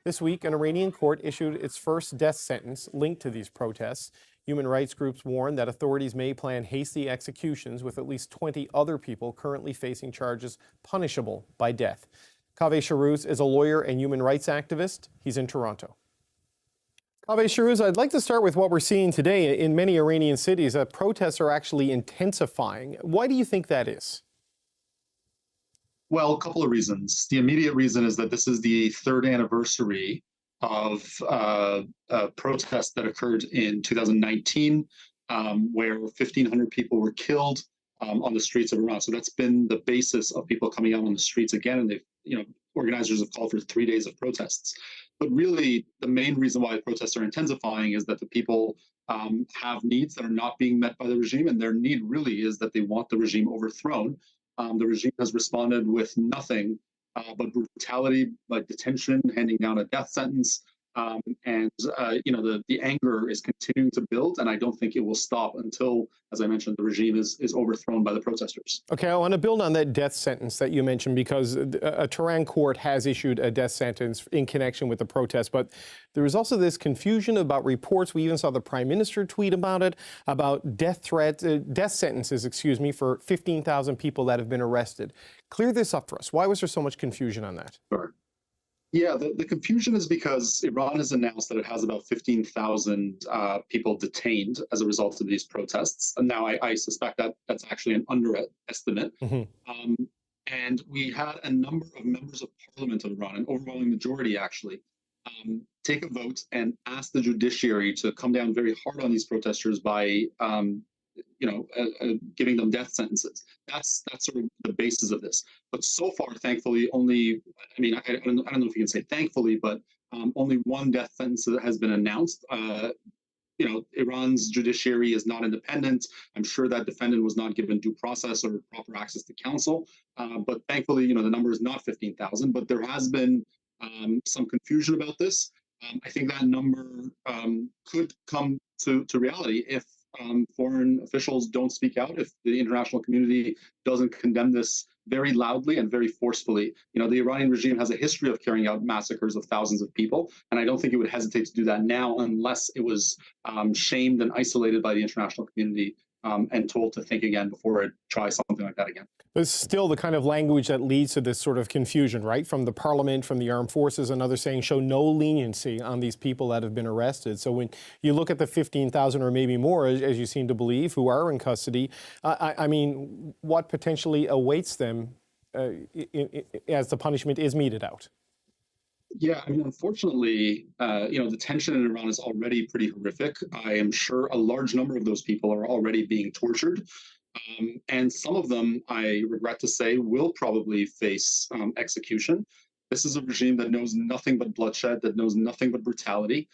This week, an Iranian court issued its first death sentence linked to these protests. Human rights groups warn that authorities may plan hasty executions with at least 20 other people currently facing charges punishable by death. Kaveh Shahrouz is a lawyer and human rights activist. He's in Toronto. Kaveh Shahrouz, I'd like to start with what we're seeing today in many Iranian cities, that protests are actually intensifying. Why do you think that is? Well, a couple of reasons. The immediate reason is that this is the third anniversary of a protest that occurred in 2019, where 1,500 people were killed on the streets of Iran. So that's been the basis of people coming out on the streets again, and organizers have called for 3 days of protests. But really, the main reason why protests are intensifying is that the people have needs that are not being met by the regime, and their need really is that they want the regime overthrown. The regime has responded with nothing but brutality, like detention, handing down a death sentence, the anger is continuing to build, and I don't think it will stop until, as I mentioned, the regime is overthrown by the protesters. Okay, I want to build on that death sentence that you mentioned, because a Tehran court has issued a death sentence in connection with the protest, but there is also this confusion about reports. We even saw the Prime Minister tweet about it, about death sentences, for 15,000 people that have been arrested. Clear this up for us. Why was there so much confusion on that? Sure. Yeah, the confusion is because Iran has announced that it has about 15,000 people detained as a result of these protests. And now I suspect that that's actually an underestimate. And we had a number of members of parliament of Iran, an overwhelming majority actually, take a vote and ask the judiciary to come down very hard on these protesters by giving them death sentences. That's sort of the basis of this. But so far, thankfully, I don't know if you can say thankfully, but only one death sentence has been announced. Iran's judiciary is not independent. I'm sure that defendant was not given due process or proper access to counsel. But thankfully, the number is not 15,000. But there has been some confusion about this. I think that number could come to reality if foreign officials don't speak out, if the international community doesn't condemn this very loudly and very forcefully. The Iranian regime has a history of carrying out massacres of thousands of people, and I don't think it would hesitate to do that now unless it was shamed and isolated by the international community and told to think again before it tries something like that again. There's still the kind of language that leads to this sort of confusion, right? From the parliament, from the armed forces, and others saying show no leniency on these people that have been arrested. So when you look at the 15,000 or maybe more, as you seem to believe, who are in custody, what potentially awaits them as the punishment is meted out? Yeah, unfortunately, the tension in Iran is already pretty horrific. I am sure a large number of those people are already being tortured. And some of them, I regret to say, will probably face execution. This is a regime that knows nothing but bloodshed, that knows nothing but brutality,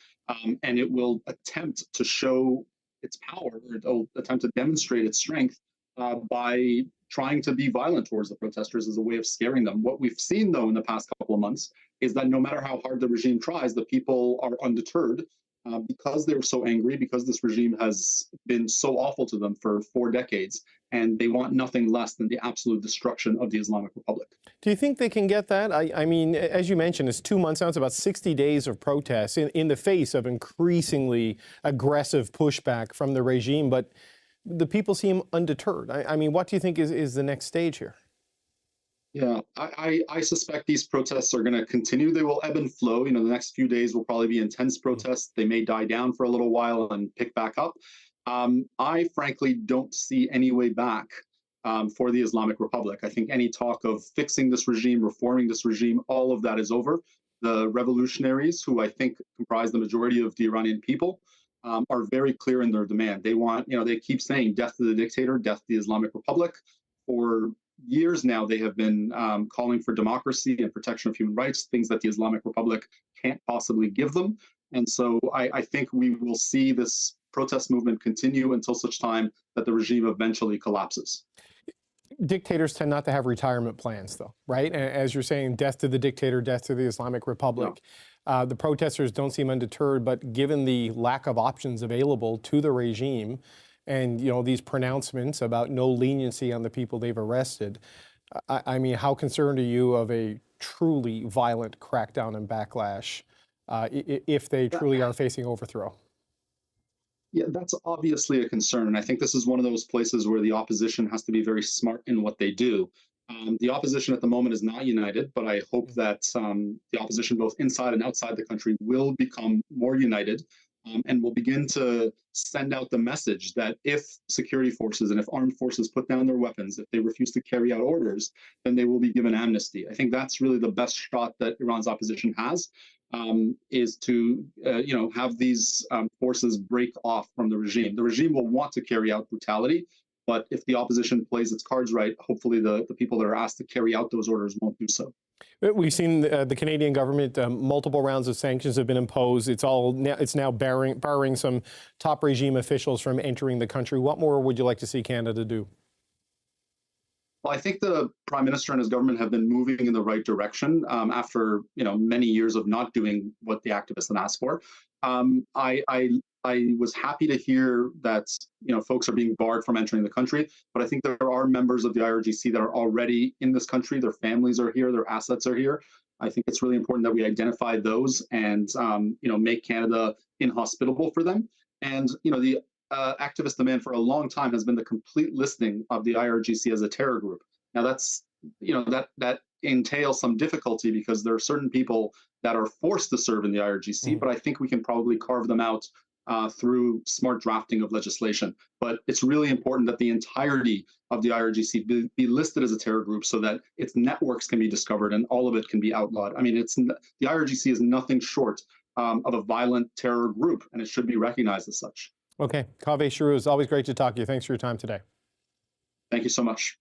and it will attempt to show its power, or it'll attempt to demonstrate its strength by trying to be violent towards the protesters as a way of scaring them. What we've seen, though, in the past couple of months is that no matter how hard the regime tries, the people are undeterred because they're so angry, because this regime has been so awful to them for 4 decades, and they want nothing less than the absolute destruction of the Islamic Republic. Do you think they can get that? I mean, as you mentioned, it's 2 months now. It's about 60 days of protests in the face of increasingly aggressive pushback from the regime, but the people seem undeterred. I mean, what do you think is the next stage here? Yeah, I suspect these protests are going to continue. They will ebb and flow. The next few days will probably be intense protests. They may die down for a little while and pick back up. I frankly don't see any way back for the Islamic Republic. I think any talk of fixing this regime, reforming this regime, all of that is over. The revolutionaries, who I think comprise the majority of the Iranian people, are very clear in their demand. They want, they keep saying death to the dictator, death to the Islamic Republic. For years now, they have been calling for democracy and protection of human rights, things that the Islamic Republic can't possibly give them. And so I think we will see this protest movement continue until such time that the regime eventually collapses. Dictators tend not to have retirement plans, though, right? As you're saying, death to the dictator, death to the Islamic Republic. No. The protesters don't seem undeterred, but given the lack of options available to the regime, and these pronouncements about no leniency on the people they've arrested, I mean, how concerned are you of a truly violent crackdown and backlash if they truly are facing overthrow? Yeah, that's obviously a concern. And I think this is one of those places where the opposition has to be very smart in what they do. The opposition at the moment is not united, but I hope that the opposition, both inside and outside the country, will become more united and will begin to send out the message that if security forces and if armed forces put down their weapons, if they refuse to carry out orders, then they will be given amnesty. I think that's really the best shot that Iran's opposition has. Is to have these forces break off from the regime. The regime will want to carry out brutality, but if the opposition plays its cards right, hopefully the people that are asked to carry out those orders won't do so. We've seen the Canadian government, multiple rounds of sanctions have been imposed. It's now barring some top regime officials from entering the country. What more would you like to see Canada do? Well, I think the Prime Minister and his government have been moving in the right direction after many years of not doing what the activists had asked for. I was happy to hear that folks are being barred from entering the country, but I think there are members of the IRGC that are already in this country. Their families are here, their assets are here. I think it's really important that we identify those and make Canada inhospitable for them. And the activist demand for a long time has been the complete listing of the IRGC as a terror group. Now that's that entails some difficulty because there are certain people that are forced to serve in the IRGC, but I think we can probably carve them out through smart drafting of legislation. But it's really important that the entirety of the IRGC be listed as a terror group so that its networks can be discovered and all of it can be outlawed. I mean, the IRGC is nothing short of a violent terror group, and it should be recognized as such. Okay, Kaveh Sharoo, it's always great to talk to you. Thanks for your time today. Thank you so much.